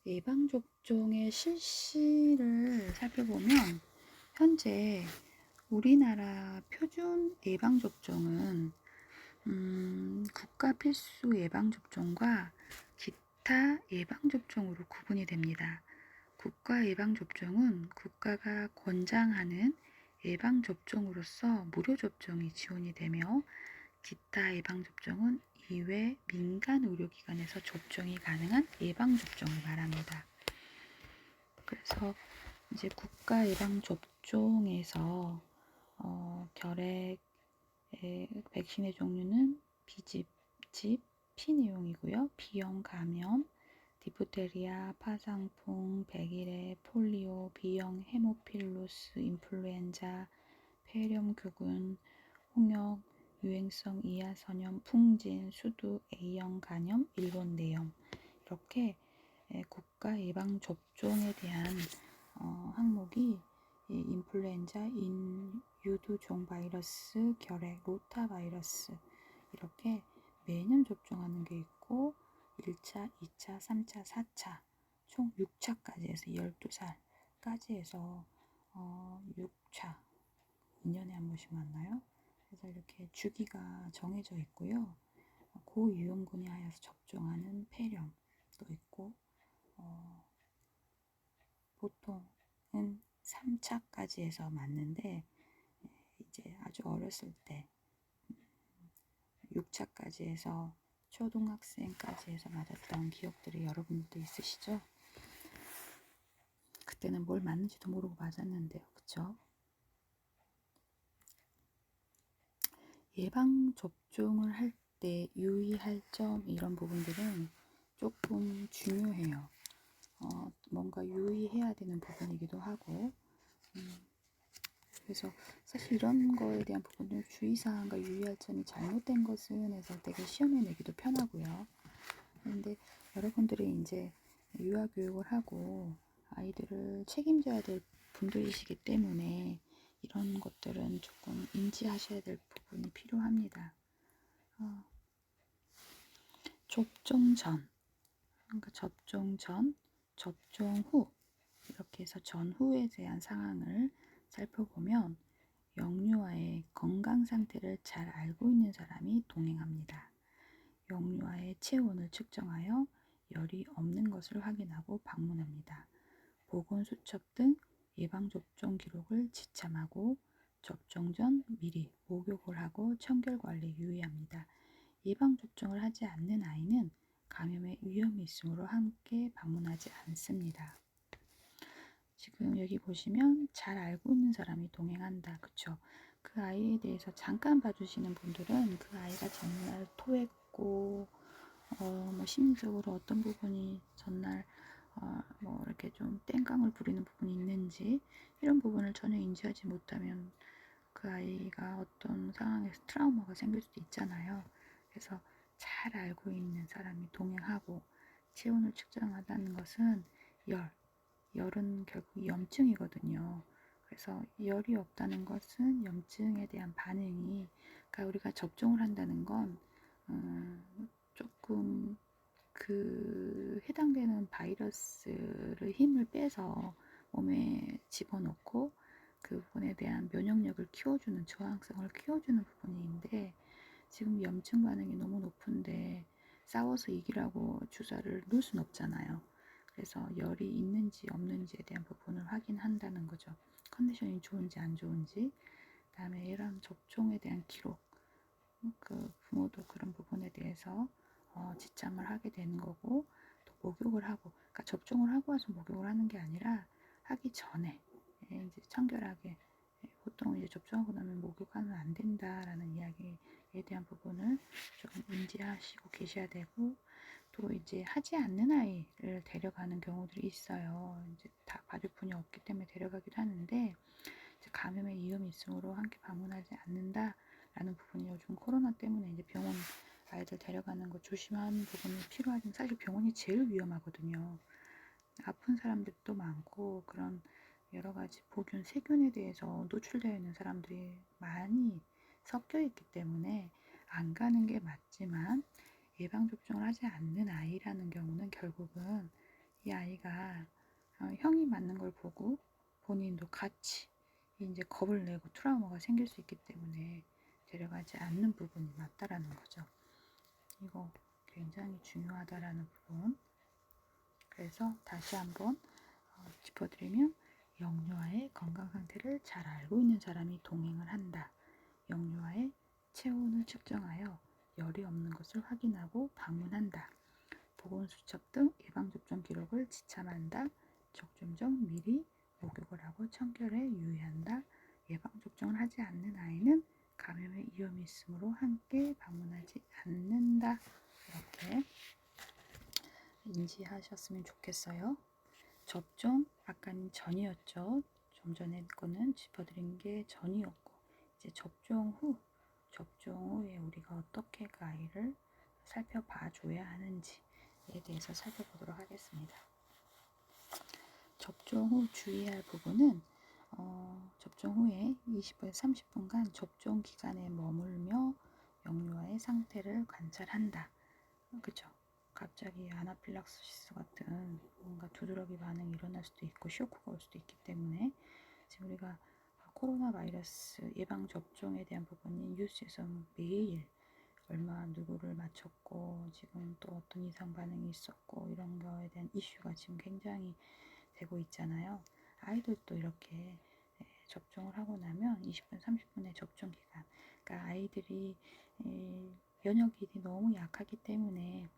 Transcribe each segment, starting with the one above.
예방접종의 실시를 살펴보면 현재 우리나라 표준 예방접종은 국가 필수 예방접종과 기타 예방접종으로 구분이 됩니다. 국가 예방접종은 국가가 권장하는 예방접종으로서 무료접종이 지원이 되며 기타 예방접종은 이외 민간 의료기관에서 접종이 가능한 예방접종을 말합니다. 그래서 이제 국가 예방접종에서 결핵 백신의 종류는 비집집, 피내용이고요. B형 감염, 디프테리아, 파상풍, 백일해, 폴리오, B형 헤모필로스, 인플루엔자, 폐렴규균, 홍역, 유행성 이하선염, 풍진, 수두, A형 간염, 일본 뇌염 이렇게 국가 예방 접종에 대한 항목이 인플루엔자, 유두종 바이러스, 결핵, 로타 바이러스 이렇게 매년 접종하는 게 있고 1차, 2차, 3차, 4차 총 6차까지 해서 12살까지 해서 6차 2년에 한 번씩 맞나요? 그래서 이렇게 주기가 정해져 있고요. 고위험군에 하여서 접종하는 폐렴도 있고 보통은 3차까지 해서 맞는데 이제 아주 어렸을 때 6차까지 해서 초등학생까지 해서 맞았던 기억들이 여러분들도 있으시죠? 그때는 뭘 맞는지도 모르고 맞았는데요. 그쵸? 예방접종을 할 때 유의할 점 이런 부분들은 조금 중요해요. 뭔가 유의해야 되는 부분이기도 하고 그래서 사실 이런 거에 대한 부분을 주의사항과 유의할 점이 잘못된 것은 해서 되게 시험에 내기도 편하고요. 그런데 여러분들이 이제 유아교육을 하고 아이들을 책임져야 될 분들이시기 때문에 이런 것들은 조금 인지하셔야 될 부분이 필요합니다. 접종 전, 그러니까 접종 전, 접종 후 이렇게 해서 전후에 대한 상황을 살펴보면 영유아의 건강 상태를 잘 알고 있는 사람이 동행합니다. 영유아의 체온을 측정하여 열이 없는 것을 확인하고 방문합니다. 보건수첩 등 예방접종 기록을 지참하고 접종 전 미리 목욕을 하고 청결관리에 유의합니다. 예방접종을 하지 않는 아이는 감염의 위험이 있으므로 함께 방문하지 않습니다. 지금 여기 보시면 잘 알고 있는 사람이 동행한다. 그쵸? 그 아이에 대해서 잠깐 봐주시는 분들은 그 아이가 전날 토했고 뭐 심리적으로 어떤 부분이 전날 뭐 이렇게 좀 땡깡을 부리는 부분이 있는지 이런 부분을 전혀 인지하지 못하면 그 아이가 어떤 상황에서 트라우마가 생길 수도 있잖아요. 그래서 잘 알고 있는 사람이 동행하고 체온을 측정한다는 것은 열은 결국 염증이거든요. 그래서 열이 없다는 것은 염증에 대한 반응이 그러니까 우리가 접종을 한다는 건 조금 그 해당되는 바이러스를 힘을 빼서 몸에 집어넣고 그 부분에 대한 면역력을 키워주는 저항성을 키워주는 부분인데 지금 염증 반응이 너무 높은데 싸워서 이기라고 주사를 놓을 수는 없잖아요. 그래서 열이 있는지 없는지에 대한 부분을 확인한다는 거죠. 컨디션이 좋은지 안 좋은지 그 다음에 이런 접종에 대한 기록 그 부모도 그런 부분에 대해서 지참을 하게 되는 거고 또 목욕을 하고 그러니까 접종을 하고 와서 목욕을 하는 게 아니라 하기 전에 이제 청결하게 보통 이제 접종하고 나면 목욕하면 안 된다라는 이야기에 대한 부분을 좀 인지하시고 계셔야 되고 또 이제 하지 않는 아이를 데려가는 경우들이 있어요. 이제 다 봐줄 분이 없기 때문에 데려가기도 하는데 이제 감염의 위험이 있으므로 함께 방문하지 않는다라는 부분이 요즘 코로나 때문에 이제 병원 아이들 데려가는 거 조심하는 부분이 필요하지만 사실 병원이 제일 위험하거든요. 아픈 사람들도 많고 그런 여러 가지 보균, 세균에 대해서 노출되어 있는 사람들이 많이 섞여 있기 때문에 안 가는 게 맞지만 예방접종을 하지 않는 아이라는 경우는 결국은 이 아이가 형이 맞는 걸 보고 본인도 같이 이제 겁을 내고 트라우마가 생길 수 있기 때문에 데려가지 않는 부분이 맞다라는 거죠. 이거 굉장히 중요하다라는 부분. 그래서 다시 한번 짚어드리면, 영유아의 건강 상태를 잘 알고 있는 사람이 동행을 한다. 영유아의 체온을 측정하여 열이 없는 것을 확인하고 방문한다. 보건수첩 등 예방접종 기록을 지참한다. 접종 전 미리 목욕을 하고 청결에 유의한다. 예방접종을 하지 않는 아이는 감염의 위험이 있으므로 함께 방문하지 않는다. 이렇게 인지하셨으면 좋겠어요. 접종, 아까는 전이었죠. 좀 전에 거는 짚어드린 게 전이었고, 이제 접종 후에 우리가 어떻게 그 아이를 살펴봐 줘야 하는지에 대해서 살펴보도록 하겠습니다. 접종 후 주의할 부분은 접종 후에 20분에서 30분간 접종 기간에 머물며 영유아의 상태를 관찰한다. 그쵸? 갑자기 아나필락시스 같은 뭔가 두드러기 반응이 일어날 수도 있고 쇼크가 올 수도 있기 때문에, 지금 우리가 코로나 바이러스 예방 접종에 대한 부분이 뉴스에서 매일 얼마 누구를 맞췄고 지금 또 어떤 이상 반응이 있었고 이런 거에 대한 이슈가 지금 굉장히 되고 있잖아요. 아이들도 이렇게 접종을 하고 나면 20분, 30분의 접종 기간, 그러니까 아이들이 면역력이 너무 약하기 때문에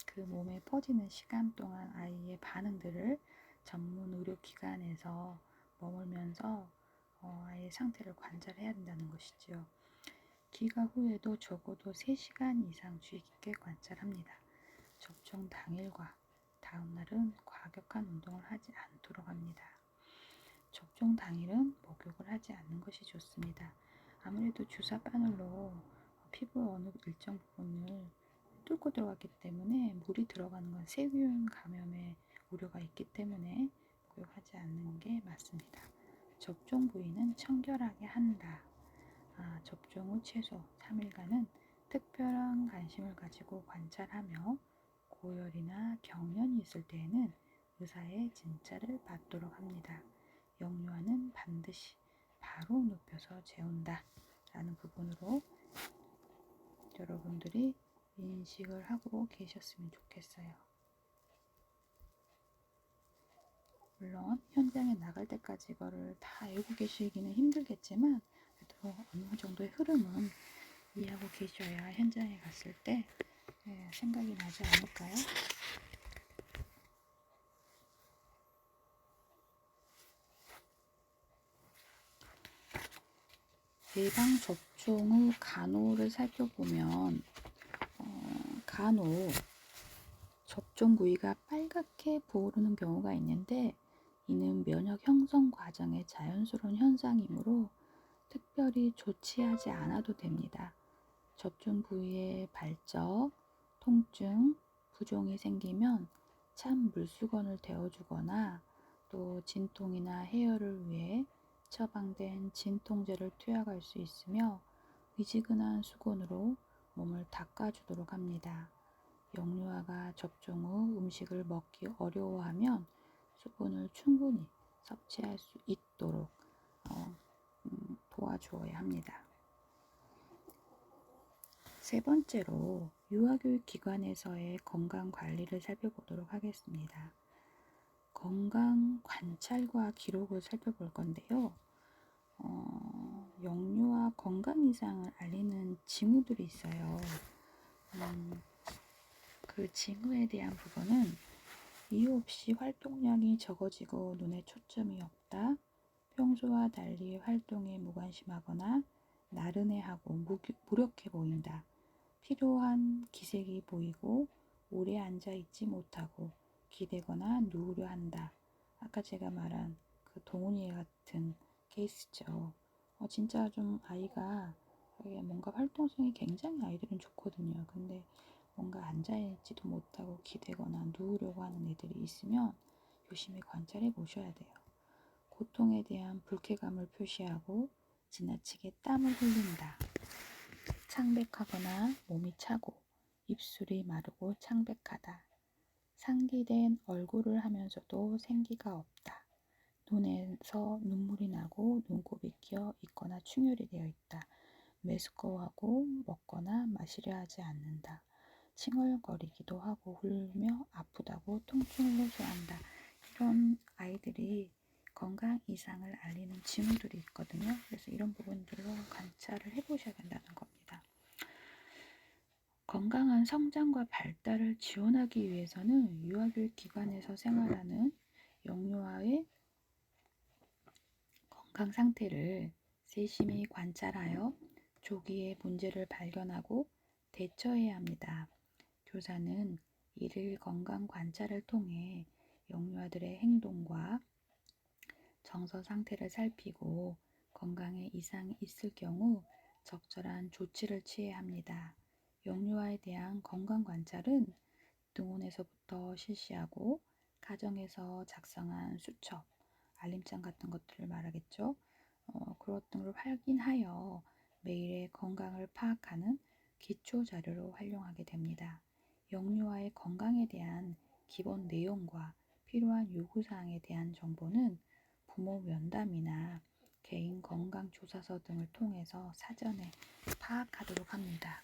그 몸에 퍼지는 시간 동안 아이의 반응들을 전문 의료기관에서 머물면서 아이의 상태를 관찰해야 된다는 것이죠. 귀가 후에도 적어도 3시간 이상 주의 깊게 관찰합니다. 접종 당일과 다음날은 과격한 운동을 하지 않도록 합니다. 접종 당일은 목욕을 하지 않는 것이 좋습니다. 아무래도 주사 바늘로 피부 어느 일정 부분을 뚫고 들어갔기 때문에 물이 들어가는 건 세균 감염의 우려가 있기 때문에 목욕하지 않는 게 맞습니다. 접종 부위는 청결하게 한다. 접종 후 최소 3일간은 특별한 관심을 가지고 관찰하며 고열이나 경련이 있을 때에는 의사의 진찰을 받도록 합니다. 영유아는 반드시 바로 눕혀서 재운다 라는 부분으로 여러분들이 인식을 하고 계셨으면 좋겠어요. 물론 현장에 나갈 때까지 이거를 다 알고 계시기는 힘들겠지만, 그래도 어느 정도의 흐름은 이해하고 계셔야 현장에 갔을 때 생각이 나지 않을까요? 예방접종 후 간호를 살펴보면 간혹 접종 부위가 빨갛게 부어오르는 경우가 있는데, 이는 면역 형성 과정의 자연스러운 현상이므로 특별히 조치하지 않아도 됩니다. 접종 부위에 발적, 통증, 부종이 생기면 찬 물수건을 데워주거나 또 진통이나 해열을 위해 처방된 진통제를 투약할 수 있으며, 미지근한 수건으로 몸을 닦아주도록 합니다. 영유아가 접종 후 음식을 먹기 어려워하면 수분을 충분히 섭취할 수 있도록 도와주어야 합니다. 세 번째로 유아교육기관에서의 건강관리를 살펴보도록 하겠습니다. 건강 관찰과 기록을 살펴볼 건데요. 영유아 건강 이상을 알리는 징후들이 있어요. 그 징후에 대한 부분은 이유 없이 활동량이 적어지고 눈에 초점이 없다, 평소와 달리 활동에 무관심하거나 나른해하고 무력해 보인다, 필요한 기색이 보이고 오래 앉아 있지 못하고 기대거나 누우려 한다. 아까 제가 말한 그 동훈이 같은 케이스죠. 진짜 좀 아이가 뭔가 활동성이 굉장히 아이들은 좋거든요. 근데 뭔가 앉아있지도 못하고 기대거나 누우려고 하는 애들이 있으면 유심히 관찰해 보셔야 돼요. 고통에 대한 불쾌감을 표시하고 지나치게 땀을 흘린다. 창백하거나 몸이 차고 입술이 마르고 창백하다. 상기된 얼굴을 하면서도 생기가 없다. 눈에서 눈물이 나고 눈곱이 끼어 있거나 충혈이 되어 있다. 메스꺼워하고 먹거나 마시려 하지 않는다. 칭얼거리기도 하고 울며 아프다고 통증을 호소한다. 이런 아이들이 건강 이상을 알리는 징후들이 있거든요. 그래서 이런 부분들로 관찰을 해보셔야 된다는 겁니다. 건강한 성장과 발달을 지원하기 위해서는 유아교육 기관에서 생활하는 영유아의 건강 상태를 세심히 관찰하여 조기에 문제를 발견하고 대처해야 합니다. 교사는 이를 건강 관찰을 통해 영유아들의 행동과 정서 상태를 살피고 건강에 이상이 있을 경우 적절한 조치를 취해야 합니다. 영유아에 대한 건강 관찰은 등원에서부터 실시하고 가정에서 작성한 수첩, 알림장 같은 것들을 말하겠죠. 그런 등을 확인하여 매일의 건강을 파악하는 기초 자료로 활용하게 됩니다. 영유아의 건강에 대한 기본 내용과 필요한 요구사항에 대한 정보는 부모 면담이나 개인 건강 조사서 등을 통해서 사전에 파악하도록 합니다.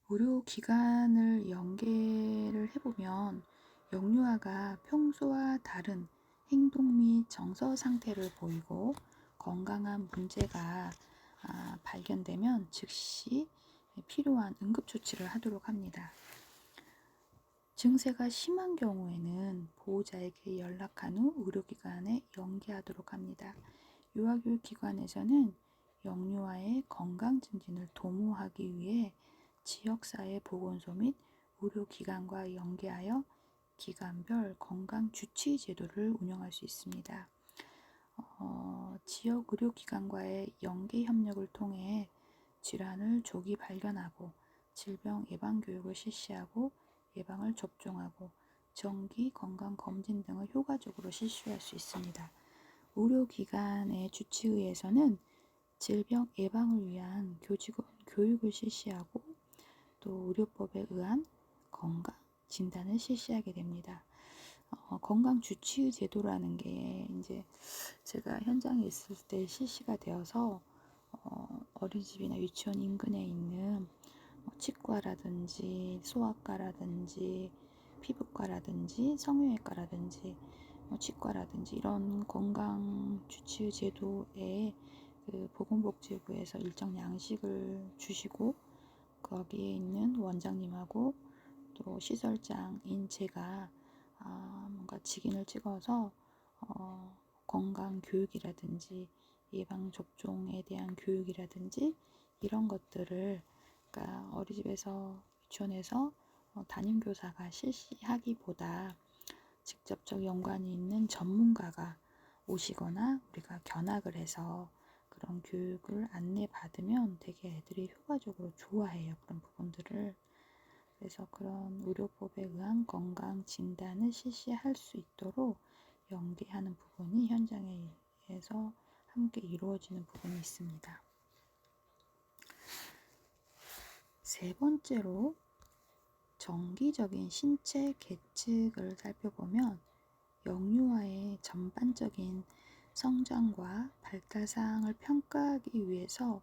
의료기관을 연계를 해보면 영유아가 평소와 다른 행동 및 정서 상태를 보이고 건강한 문제가 발견되면 즉시 필요한 응급조치를 하도록 합니다. 증세가 심한 경우에는 보호자에게 연락한 후 의료기관에 연계하도록 합니다. 유아교육기관에서는 영유아의 건강 증진을 도모하기 위해 지역사회 보건소 및 의료기관과 연계하여 기관별 건강 주치 제도를 운영할 수 있습니다. 지역 의료기관과의 연계 협력을 통해 질환을 조기 발견하고 질병 예방 교육을 실시하고 예방을 접종하고 정기 건강 검진 등을 효과적으로 실시할 수 있습니다. 의료기관의 주치의에서는 질병 예방을 위한 교육을 실시하고 또 의료법에 의한 건강 진단을 실시하게 됩니다. 건강 주치의 제도라는 게 이제 제가 현장에 있을 때 실시가 되어서 어린이집이나 유치원 인근에 있는 치과라든지 소아과라든지 피부과라든지 성형외과라든지 치과라든지 이런 건강 주치의 제도에 그 보건복지부에서 일정 양식을 주시고 거기에 있는 원장님하고 또 시설장인 제가 뭔가 직인을 찍어서 건강 교육이라든지 예방 접종에 대한 교육이라든지 이런 것들을 그러니까 어린이집에서 유치원에서 담임 교사가 실시하기보다 직접적 연관이 있는 전문가가 오시거나 우리가 견학을 해서 그런 교육을 안내받으면 되게 애들이 효과적으로 좋아해요. 그런 부분들을. 그래서 그런 의료법에 의한 건강 진단을 실시할 수 있도록 연계하는 부분이 현장에서 함께 이루어지는 부분이 있습니다. 세 번째로 정기적인 신체 계측을 살펴보면 영유아의 전반적인 성장과 발달 사항을 평가하기 위해서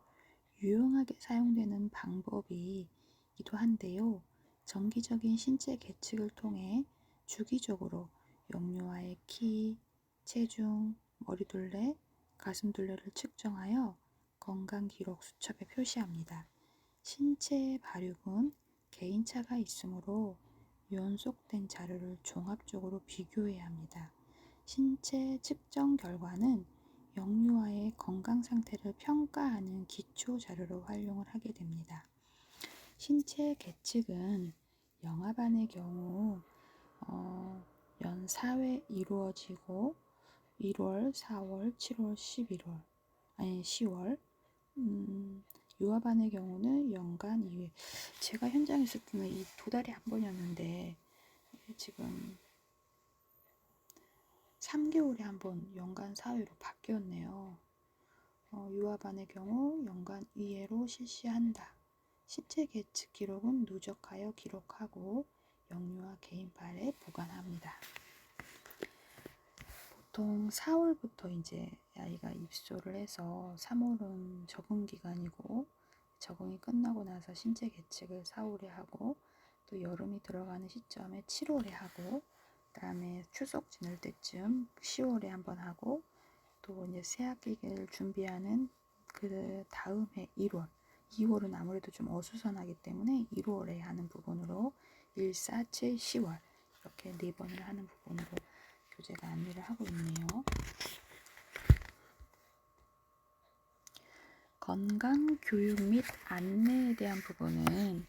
유용하게 사용되는 방법이기도 한데요. 정기적인 신체 계측을 통해 주기적으로 영유아의 키, 체중, 머리둘레, 가슴둘레를 측정하여 건강기록 수첩에 표시합니다. 신체 발육은 개인차가 있으므로 연속된 자료를 종합적으로 비교해야 합니다. 신체 측정 결과는 영유아의 건강 상태를 평가하는 기초 자료로 활용을 하게 됩니다. 신체 계측은 영아반의 경우 연 4회 이루어지고 1월, 4월, 7월, 11월, 10월 유아반의 경우는 연간 2회. 제가 현장에 있을 때는 이 2달에 한 번이었는데 지금 3개월에 한 번 연간 4회로 바뀌었네요. 유아반의 경우 연간 2회로 실시한다. 신체 계측 기록은 누적하여 기록하고 영유아 개인 파일에 보관합니다. 보통 4월부터 이제 아이가 입소를 해서 3월은 적응 기간이고 적응이 끝나고 나서 신체 계측을 4월에 하고 또 여름이 들어가는 시점에 7월에 하고 그다음에 추석 지날 때쯤 10월에 한번 하고 또 이제 새학기를 준비하는 그 다음 해 1월, 2월은 아무래도 좀 어수선하기 때문에 1월에 하는 부분으로 1, 4, 7, 10월 이렇게 4번을 하는 부분으로 교재가 안내를 하고 있네요. 건강 교육 및 안내에 대한 부분은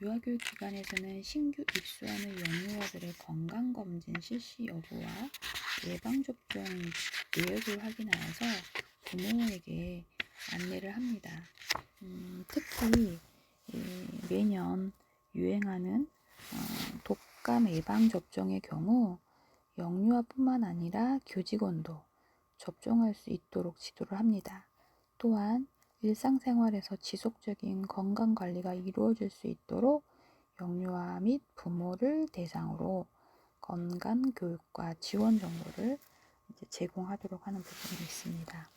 유아교육 기관에서는 신규 입소하는 영유아들의 건강검진 실시 여부와 예방접종 내역을 확인하여서 부모에게 안내를 합니다. 특히 매년 유행하는 독감 예방접종의 경우 영유아뿐만 아니라 교직원도 접종할 수 있도록 지도를 합니다. 또한 일상생활에서 지속적인 건강관리가 이루어질 수 있도록 영유아 및 부모를 대상으로 건강교육과 지원 정보를 제공하도록 하는 부분이 있습니다.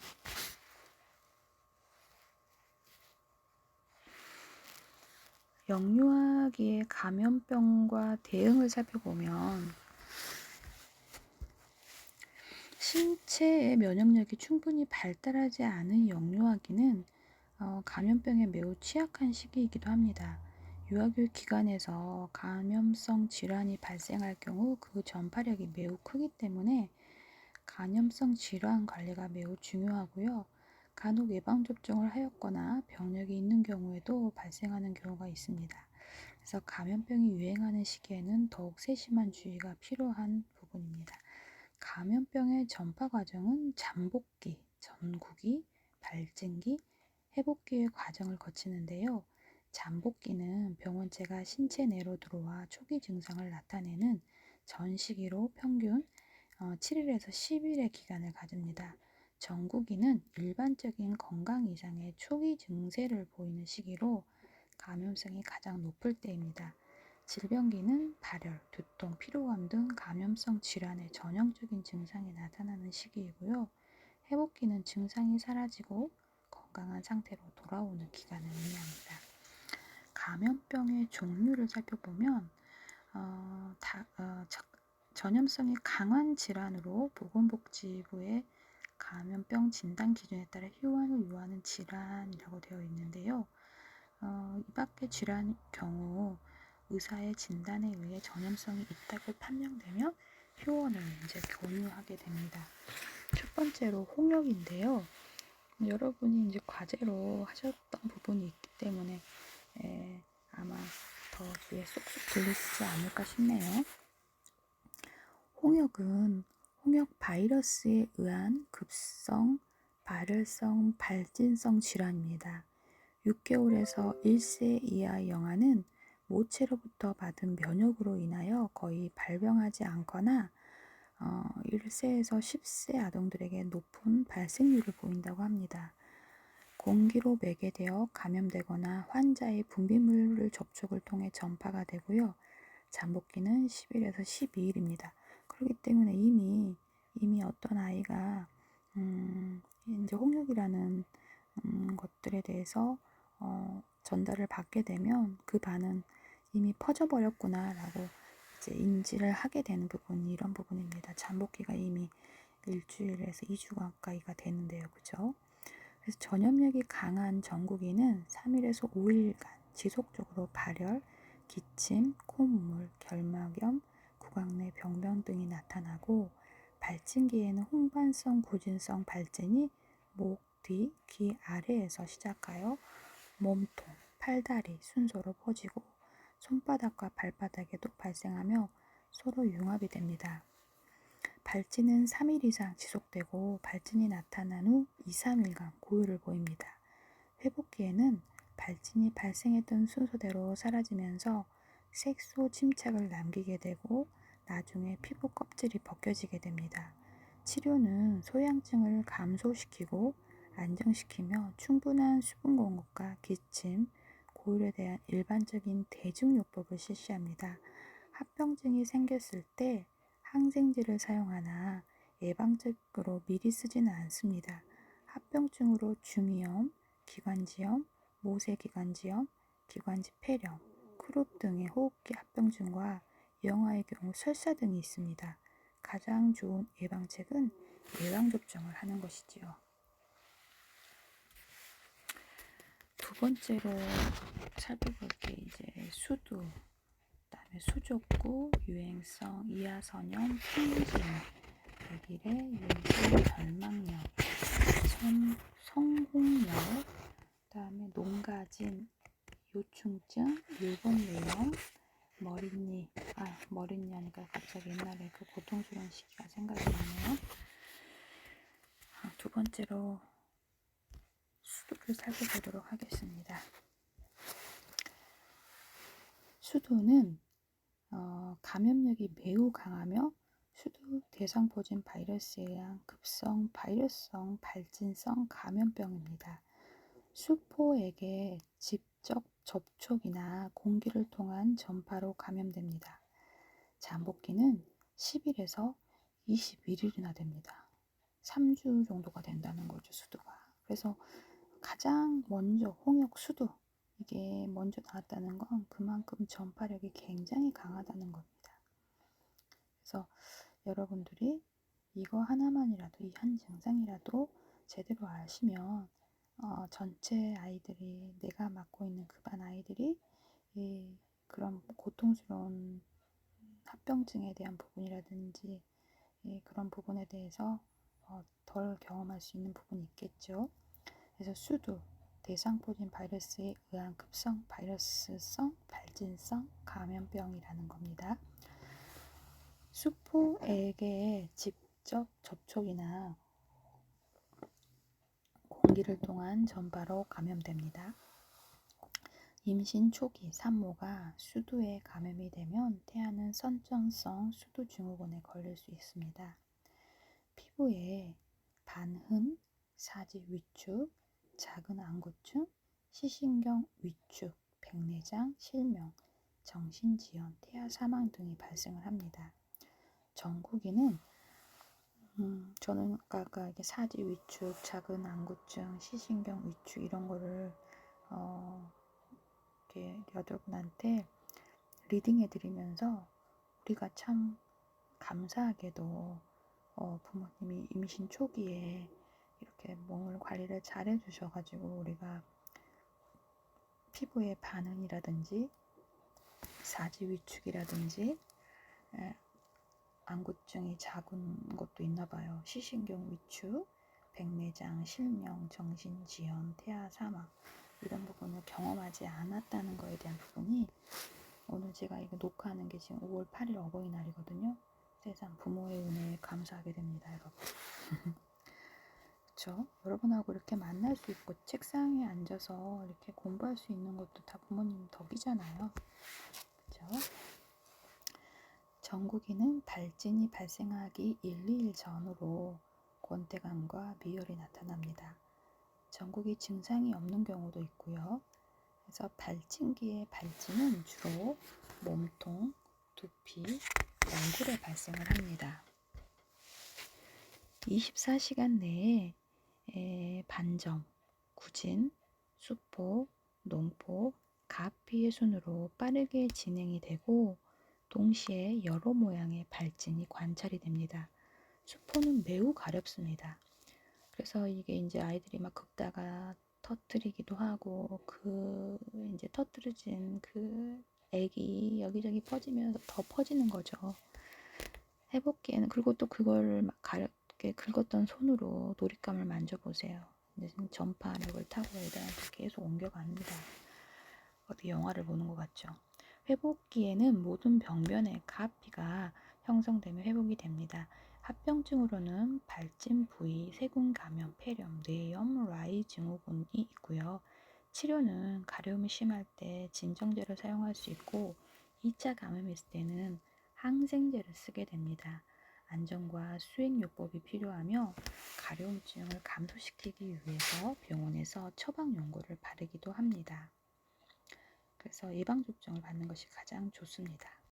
영유아기의 감염병과 대응을 살펴보면 신체의 면역력이 충분히 발달하지 않은 영유아기는 감염병에 매우 취약한 시기이기도 합니다. 유아교육 기관에서 감염성 질환이 발생할 경우 그 전파력이 매우 크기 때문에 감염성 질환 관리가 매우 중요하고요. 간혹 예방접종을 하였거나 병력이 있는 경우에도 발생하는 경우가 있습니다. 그래서 감염병이 유행하는 시기에는 더욱 세심한 주의가 필요한 부분입니다. 감염병의 전파 과정은 잠복기, 전구기, 발진기, 회복기의 과정을 거치는데요. 잠복기는 병원체가 신체 내로 들어와 초기 증상을 나타내는 전 시기로 평균 7일에서 10일의 기간을 가집니다. 전구기는 일반적인 건강 이상의 초기 증세를 보이는 시기로 감염성이 가장 높을 때입니다. 질병기는 발열, 두통, 피로감 등 감염성 질환의 전형적인 증상이 나타나는 시기이고요. 회복기는 증상이 사라지고 건강한 상태로 돌아오는 기간을 의미합니다. 감염병의 종류를 살펴보면 전염성이 강한 질환으로 보건복지부의 감염병 진단 기준에 따라 휴환을 요하는 질환이라고 되어 있는데요. 이 밖의 질환 경우 의사의 진단에 의해 전염성이 있다고 판명되면 휴원을 이제 권유하게 됩니다. 첫 번째로 홍역인데요. 여러분이 이제 과제로 하셨던 부분이 있기 때문에 아마 더 귀에 쏙쏙 들리시지 않을까 싶네요. 홍역은 홍역 바이러스에 의한 급성, 발열성, 발진성 질환입니다. 6개월에서 1세 이하 영아는 모체로부터 받은 면역으로 인하여 거의 발병하지 않거나 1세에서 10세 아동들에게 높은 발생률을 보인다고 합니다. 공기로 매개되어 감염되거나 환자의 분비물을 접촉을 통해 전파가 되고요. 잠복기는 10일에서 12일입니다. 그렇기 때문에 이미 어떤 아이가 이제 홍역이라는 것들에 대해서 전달을 받게 되면 그 반은 이미 퍼져버렸구나라고 이제 인지를 하게 되는 부분이 이런 부분입니다. 잠복기가 이미 일주일에서 2주 가까이가 되는데요. 그죠? 그래서 전염력이 강한 전구기는 3일에서 5일간 지속적으로 발열, 기침, 콧물, 결막염, 구강 내 병변 등이 나타나고 발진기에는 홍반성 구진성 발진이 목, 뒤, 귀 아래에서 시작하여 몸통, 팔다리 순서로 퍼지고 손바닥과 발바닥에도 발생하며 서로 융합이 됩니다. 발진은 3일 이상 지속되고 발진이 나타난 후 2, 3일간 고요를 보입니다. 회복기에는 발진이 발생했던 순서대로 사라지면서 색소 침착을 남기게 되고 나중에 피부 껍질이 벗겨지게 됩니다. 치료는 소양증을 감소시키고 안정시키며 충분한 수분 공급과 기침, 고열에 대한 일반적인 대증요법을 실시합니다. 합병증이 생겼을 때 항생제를 사용하나 예방적으로 미리 쓰지는 않습니다. 합병증으로 중이염, 기관지염, 모세기관지염, 기관지 폐렴, 크롭 등의 호흡기 합병증과 영아의 경우 설사 등이 있습니다. 가장 좋은 예방책은 예방접종을 하는 것이지요. 두 번째로 살펴볼 게 이제 수두, 그다음에 수족구, 유행성, 이하선염, 풍진, 백일의 유행성 결막염, 성홍열, 그다음에 농가진, 요충증, 일본뇌염, 머릿니 하니까 갑자기 옛날에 그 고통스러운 시기가 생각이 나네요. 두 번째로 수두를 살펴보도록 하겠습니다. 수두는 감염력이 매우 강하며 수두 대상포진 바이러스에 의한 급성 바이러스성 발진성 감염병입니다. 수포에게 직접 접촉이나 공기를 통한 전파로 감염됩니다. 잠복기는 10일에서 21일이나 됩니다. 3주 정도가 된다는 거죠, 수두가. 그래서 가장 먼저 홍역 수두, 이게 먼저 나왔다는 건 그만큼 전파력이 굉장히 강하다는 겁니다. 그래서 여러분들이 이거 하나만이라도, 이 한 증상이라도 제대로 아시면 전체 아이들이, 내가 맡고 있는 그 반 아이들이 그런 고통스러운 합병증에 대한 부분이라든지 그런 부분에 대해서 덜 경험할 수 있는 부분이 있겠죠. 그래서 수두, 대상포진 바이러스에 의한 급성 바이러스성 발진성 감염병이라는 겁니다. 수포에게 직접 접촉이나 공기를 통한 전파로 감염됩니다. 임신 초기 산모가 수두에 감염이 되면 태아는 선천성 수두 증후군에 걸릴 수 있습니다. 피부에 반흔, 사지 위축, 작은 안구증, 시신경 위축, 백내장, 실명, 정신지연, 태아 사망 등이 발생을 합니다. 전구기는 저는 아까 이게 사지 위축, 작은 안구증, 시신경 위축 이런 거를 이렇게 여러분한테 리딩해드리면서 우리가 참 감사하게도 부모님이 임신 초기에 이렇게 몸을 관리를 잘 해주셔가지고 우리가 피부의 반응이라든지 사지 위축이라든지 안구증이 작은 것도 있나 봐요. 시신경 위축, 백내장, 실명, 정신지연, 태아 사망 이런 부분을 경험하지 않았다는 거에 대한 부분이 오늘 제가 이거 녹화하는 게 지금 5월 8일 어버이날이거든요. 세상 부모의 은혜에 감사하게 됩니다, 여러분. 그렇죠? 여러분하고 이렇게 만날 수 있고 책상에 앉아서 이렇게 공부할 수 있는 것도 다 부모님 덕이잖아요. 그렇죠? 전구기는 발진이 발생하기 1, 2일 전으로 권태감과 미열이 나타납니다. 전구기 증상이 없는 경우도 있고요. 그래서 발진기의 발진은 주로 몸통, 두피, 얼굴에 발생을 합니다. 24시간 내에 반점, 구진, 수포, 농포, 가피의 순으로 빠르게 진행이 되고 동시에 여러 모양의 발진이 관찰이 됩니다. 수포는 매우 가렵습니다. 그래서 이게 이제 아이들이 막 긁다가 터뜨리기도 하고 이제 터뜨려진 그 액이 여기저기 퍼지면서 더 퍼지는 거죠. 회복기에는 그리고 또 그걸 막 가렵게 긁었던 손으로 놀잇감을 만져보세요. 이제 전파력을 타고 애들한테 계속 옮겨갑니다. 어디 영화를 보는 것 같죠. 회복기에는 모든 병변에 가피가 형성되며 회복이 됩니다. 합병증으로는 발진 부위, 세균 감염, 폐렴, 뇌염, 라이 증후군이 있고요. 치료는 가려움이 심할 때 진정제를 사용할 수 있고 2차 감염이 있을 때는 항생제를 쓰게 됩니다. 안전과 수행요법이 필요하며 가려움증을 감소시키기 위해서 병원에서 처방 연고를 바르기도 합니다. 그래서 예방접종을 받는 것이 가장 좋습니다.